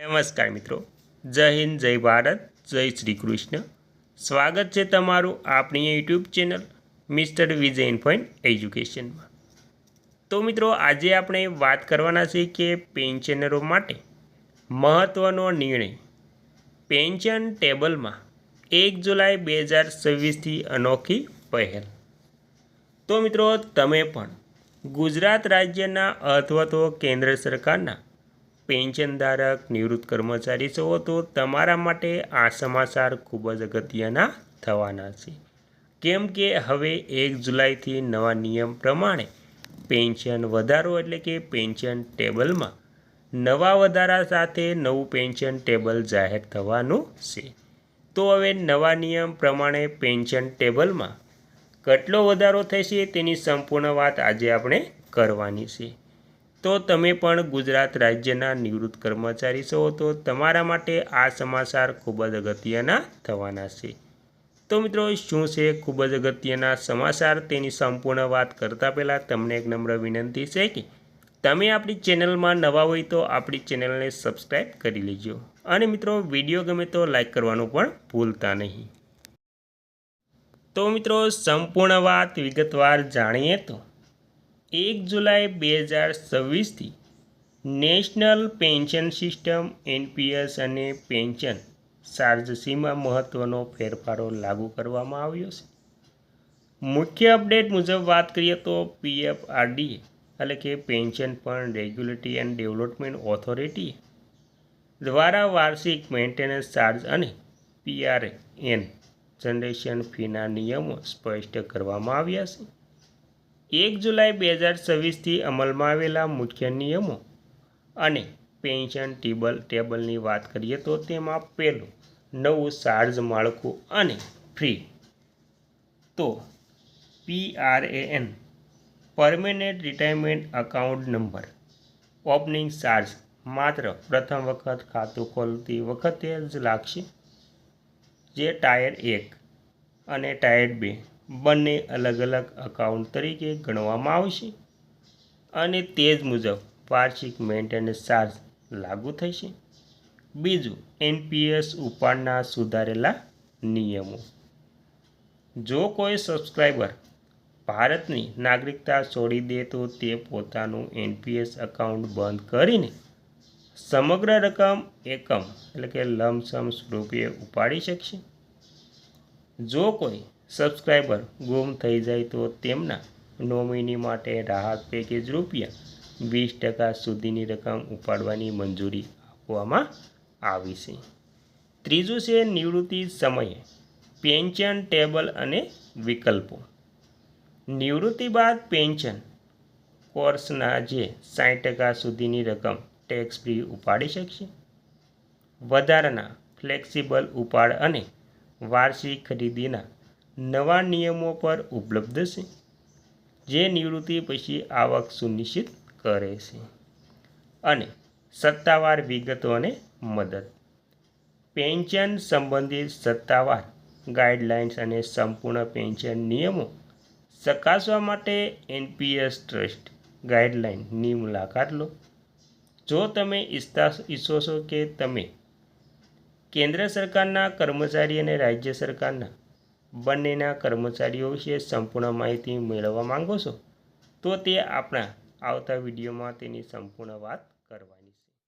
નમસ્કાર મિત્રો, જય હિન્દ, જય ભારત, જય શ્રી કૃષ્ણ. સ્વાગત છે તમારું આપણી યુટ્યુબ ચેનલ મિસ્ટર વિજય ઇન્ફોઇન એજ્યુકેશનમાં. તો મિત્રો, આજે આપણે વાત કરવાના છે કે પેન્શનરો માટે મહત્ત્વનો નિર્ણય. પેન્શન ટેબલમાં 1 જુલાઈ 2026થી અનોખી પહેલ. તો મિત્રો, તમે પણ ગુજરાત રાજ્યના અથવા તો કેન્દ્ર સરકારના પેન્શનધારક નિવૃત્ત કર્મચારી છો તો તમારા માટે આ સમાચાર ખૂબ જ અગત્યના થવાના છે. કેમ કે હવે 1 જુલાઈથી નવા નિયમ પ્રમાણે પેન્શન વધારો એટલે કે પેન્શન ટેબલમાં નવા વધારા સાથે નવું પેન્શન ટેબલ જાહેર થવાનું છે. તો હવે નવા નિયમ પ્રમાણે પેન્શન ટેબલમાં કેટલો વધારો થશે તેની સંપૂર્ણ વાત આજે આપણે કરવાની છે. તો તમે પણ ગુજરાત રાજ્યના નિવૃત્ત કર્મચારી છો તો તમારા માટે આ સમાચાર ખૂબ જ અગત્યના થવાના છે. તો મિત્રો, શું છે ખૂબ જ અગત્યના સમાચાર તેની સંપૂર્ણ વાત કરતાં પહેલાં તમને એક નમ્ર વિનંતી છે કે તમે આપણી ચેનલમાં નવા હોય તો આપણી ચેનલને સબસ્ક્રાઈબ કરી લેજો અને મિત્રો, વિડીયો ગમે તો લાઈક કરવાનું પણ ભૂલતા નહીં. તો મિત્રો, સંપૂર્ણ વાત વિગતવાર જાણીએ તો 1 જુલાઈ 2026થી નેશનલ પેન્શન સિસ્ટમ એનપીએસ અને પેન્શન ચાર્જશીમાં મહત્ત્વનો ફેરફારો લાગુ કરવામાં આવ્યો છે. મુખ્ય અપડેટ મુજબ વાત કરીએ તો પીએફઆરડીએ એટલે કે pension fund regulatory and development authority દ્વારા વાર્ષિક મેન્ટેનન્સ ચાર્જ અને પીઆરએન જનરેશન ફીના નિયમો સ્પષ્ટ કરવામાં આવ્યા છે. 1 જુલાઈ 2026થી અમલમાં આવેલા મુખ્ય નિયમો અને પેન્શન ટેબલની વાત કરીએ તો તેમાં પહેલું નવું ચાર્જ માળખું અને ફ્રી. તો PRAN permanent retirement account number opening charge માત્ર પ્રથમ વખત ખાતું ખોલતી વખતે જ લાગશે, જે ટાયર 1 અને ટાયર 2 બંને અલગ અલગ અકાઉન્ટ તરીકે ગણવામાં આવશે અને તે જ મુજબ વાર્ષિક મેન્ટેનન્સ ચાર્જ લાગુ થશે. બીજું, એનપીએસ ઉપાડના સુધારેલા નિયમો. જો કોઈ સબસ્ક્રાઈબર ભારતની નાગરિકતા છોડી દે તો તે પોતાનું એનપીએસ અકાઉન્ટ બંધ કરીને સમગ્ર રકમ એકમ એટલે કે લમસમ સ્વરૂપે ઉપાડી શકશે. જો કોઈ સબસ્ક્રાઈબર ગુમ થઈ જાય તો તેમના નોમિની માટે રાહત પેકેજ ₹20% સુધીની રકમ ઉપાડવાની મંજૂરી આપવામાં આવી છે. ત્રીજું છે નિવૃત્તિ સમયે પેન્શન ટેબલ અને વિકલ્પો. નિવૃત્તિ બાદ પેન્શન કોર્સના જે 60% સુધીની રકમ ટેક્સ ફ્રી ઉપાડી શકશે. વધારાના ફ્લેક્સિબલ ઉપાડ અને વાર્ષિક ખરીદીના નવા નિયમો પર ઉપલબ્ધ છે, જે નિવૃત્તિ પછી આવક સુનિશ્ચિત કરે છે. અને સત્તાવાર વિગતો અને મદદ. પેન્શન સંબંધિત સત્તાવાર ગાઈડલાઇન્સ અને સંપૂર્ણ પેન્શન નિયમો ચકાસવા માટે એનપીએસ ટ્રસ્ટ ગાઈડલાઇનની મુલાકાત લો. જો તમે ઈચ્છો છો કે તમે કેન્દ્ર સરકારના કર્મચારી અને રાજ્ય સરકારના બંનેના કર્મચારીઓ વિશે સંપૂર્ણ માહિતી મેળવવા માંગો છો તો તે આપણા આવતા વિડીયોમાં તેની સંપૂર્ણ વાત કરવાની.